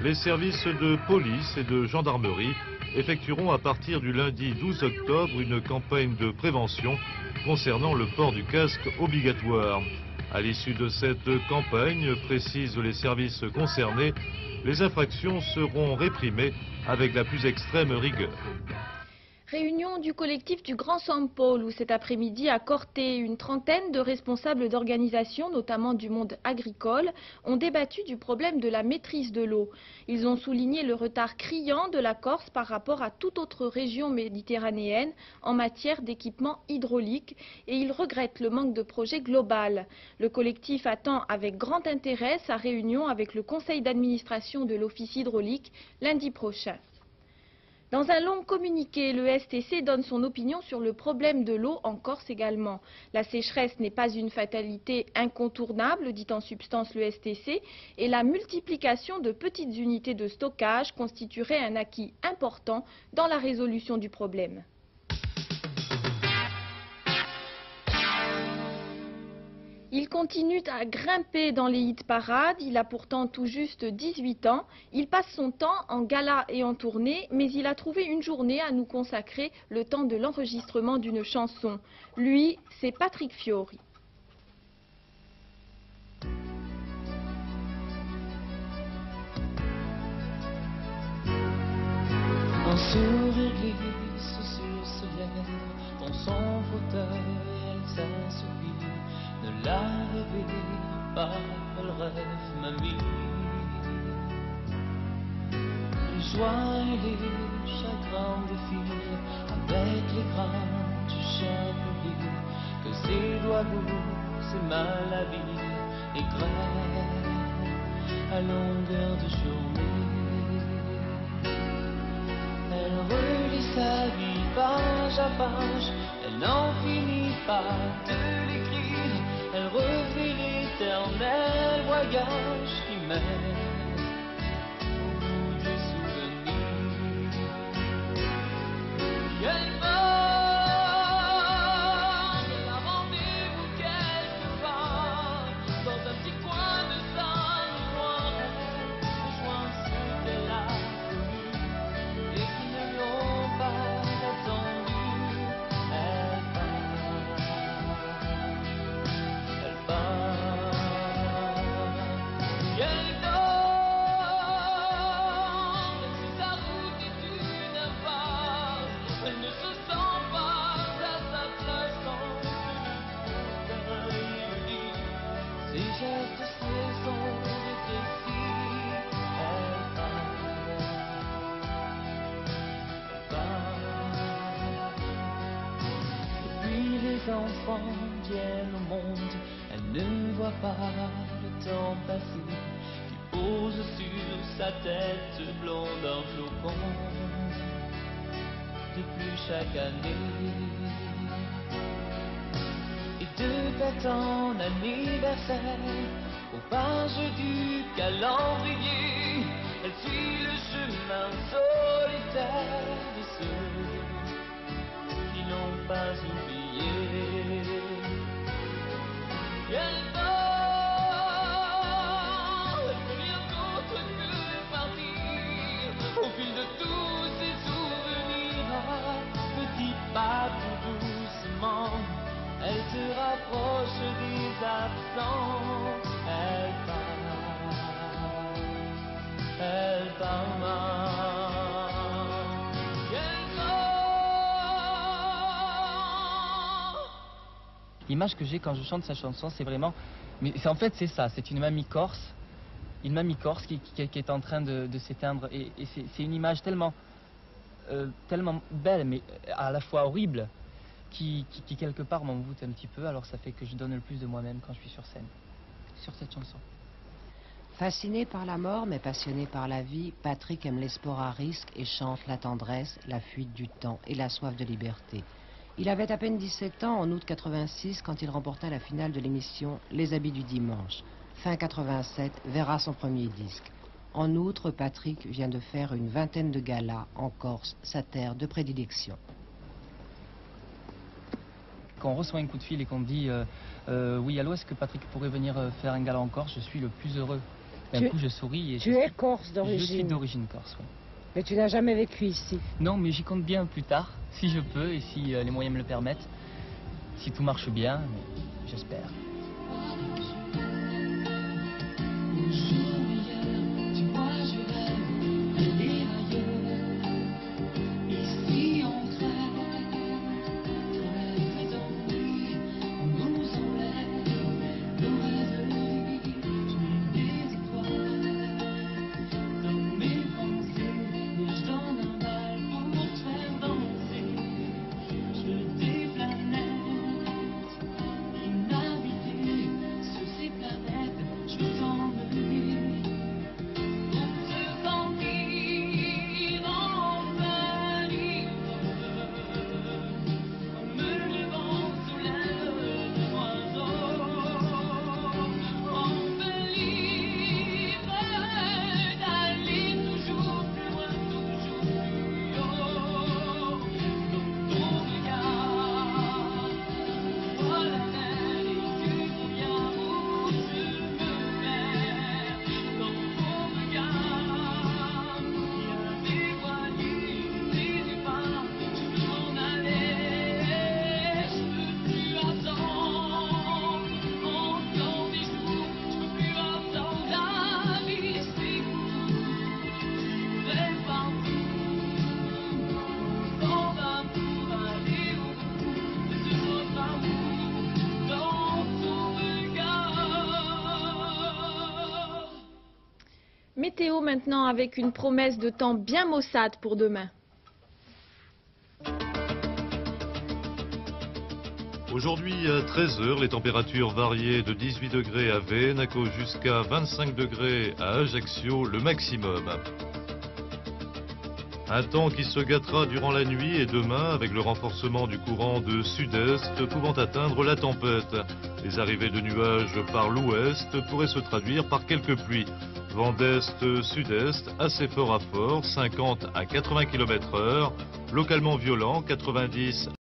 Les services de police et de gendarmerie effectueront à partir du lundi 12 octobre une campagne de prévention concernant le port du casque obligatoire. À l'issue de cette campagne, précisent les services concernés, les infractions seront réprimées avec la plus extrême rigueur. Réunion du collectif du Grand Saint-Paul où cet après-midi à Corté, une trentaine de responsables d'organisations, notamment du monde agricole, ont débattu du problème de la maîtrise de l'eau. Ils ont souligné le retard criant de la Corse par rapport à toute autre région méditerranéenne en matière d'équipement hydraulique et ils regrettent le manque de projet global. Le collectif attend avec grand intérêt sa réunion avec le conseil d'administration de l'office hydraulique lundi prochain. Dans un long communiqué, le STC donne son opinion sur le problème de l'eau en Corse également. La sécheresse n'est pas une fatalité incontournable, dit en substance le STC, et la multiplication de petites unités de stockage constituerait un acquis important dans la résolution du problème. Il continue à grimper dans les hit-parades, il a pourtant tout juste 18 ans. Il passe son temps en gala et en tournée, mais il a trouvé une journée à nous consacrer le temps de l'enregistrement d'une chanson. Lui, c'est Patrick Fiori. Un sourire glisse sur ses lèvres, dans son fauteuil, elle s'assoupit. Ne la réveille pas, elle rêve mamie. Les joies et les chagrins défilent avec les grains du chien poli. Que ses doigts lourds, ses maladies égrènent à longueur de journée. Elle relit sa vie page à page, elle n'en finit pas de l'écrire. Elle refait l'éternel voyage qui mène au bout des souvenirs. Et elle part, elle a rendez-vous quelque part, dans un petit coin de sa mémoire. Elle rejoint ceux qu'elle a connus et qui ne l'ont pas attendu. Les enfants viennent au monde, elle ne voit pas le temps passer, qui pose sur sa tête blonde un flocon de plus chaque année. Et de date en anniversaire, aux pages du calendrier, elle suit le chemin solitaire de ceux qui n'ont pas oublié. Elle dort, elle fait rien d'autre que partir au fil de tous ses souvenirs. Petit pas tout doucement, elle se rapproche des absents. Elle part. L'image que j'ai quand je chante sa chanson, c'est vraiment... Mais en fait, c'est ça, c'est une mamie corse. Une mamie corse qui est en train de s'éteindre. Et c'est une image tellement belle, mais à la fois horrible, qui quelque part m'envoûte un petit peu. Alors ça fait que je donne le plus de moi-même quand je suis sur scène, sur cette chanson. Fasciné par la mort, mais passionné par la vie, Patrick aime les sports à risque et chante la tendresse, la fuite du temps et la soif de liberté. Il avait à peine 17 ans en août 86 quand il remporta la finale de l'émission Les Habits du Dimanche. Fin 87 verra son premier disque. En outre, Patrick vient de faire une vingtaine de galas en Corse, sa terre de prédilection. Quand on reçoit un coup de fil et qu'on dit oui, allô, est-ce que Patrick pourrait venir faire un gala en Corse, je suis le plus heureux d'un coup je souris et Tu es corse je suis d'origine, d'origine corse. Ouais. mais tu n'as jamais vécu ici. Non, mais j'y compte bien plus tard, si je peux et si les moyens me le permettent. Si tout marche bien, j'espère. Météo maintenant avec une promesse de temps bien maussade pour demain. Aujourd'hui à 13h, les températures variaient de 18 degrés à Vénaco jusqu'à 25 degrés à Ajaccio, le maximum. Un temps qui se gâtera durant la nuit et demain avec le renforcement du courant de sud-est pouvant atteindre la tempête. Les arrivées de nuages par l'ouest pourraient se traduire par quelques pluies. Vent d'est-sud-est assez fort à fort, 50 à 80 km/h, localement violent, 90